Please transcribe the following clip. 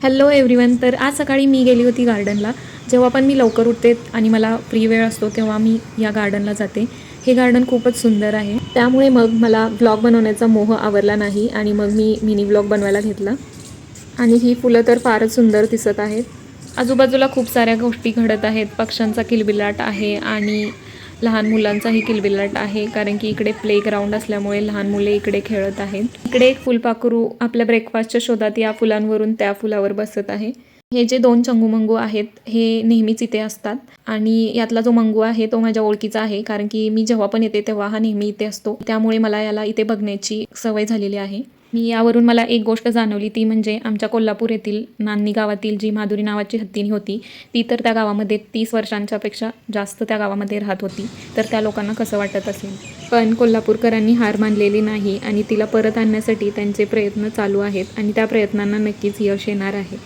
Hello everyone. तर आज सकाळी मी गेली होती गार्डनला. जेव्हा पण मी लवकर उठते आणि मला फ्री वेळ असतो तेव्हा मी या गार्डनला जाते. हे गार्डन खूपच सुंदर आहे, त्यामुळे मग मला व्लॉग बनवण्याचा मोह आवरला नाही आणि मग मी मिनी व्लॉग बनवायला घेतला. आणि ही फुलं तर फारच सुंदर दिसत आहेत. आजूबाजूला खूप साऱ्या गोष्टी घडत आहेत. पक्ष्यांचा किलबिलाट आहे आणि लहान मुलांचाही किलबिलाट आहे, कारण की इकडे प्लेग्राऊंड असल्यामुळे लहान मुले इकडे खेळत आहेत. इकडे एक फुलपाखरू आपल्या ब्रेकफास्टच्या शोधात या फुलांवरून त्या फुलावर बसत आहे. हे जे 2 चंगू-मंगू आहेत हे नेहमीच इथे असतात आणि यातला जो मंगू आहे तो माझ्या ओळखीचा आहे, कारण की मी जेव्हा पण येते तेव्हा हा नेहमी इथे असतो. त्यामुळे मला याला इथे बघण्याची सवय झालेली आहे. मी यावरून मला एक गोष्ट जाणवली, ती म्हणजे आमच्या कोल्हापूर येथील नान्नी गावातील जी माधुरी नावाची हत्तीणी होती, ती तर त्या गावामध्ये 30 वर्षांच्यापेक्षा जास्त त्या गावामध्ये राहत होती. तर त्या लोकांना कसं वाटत असेल. पण कोल्हापूरकरांनी हार मानलेली नाही आणि तिला परत आणण्यासाठी त्यांचे प्रयत्न चालू आहेत आणि त्या प्रयत्नांना नक्कीच यश येणार आहे.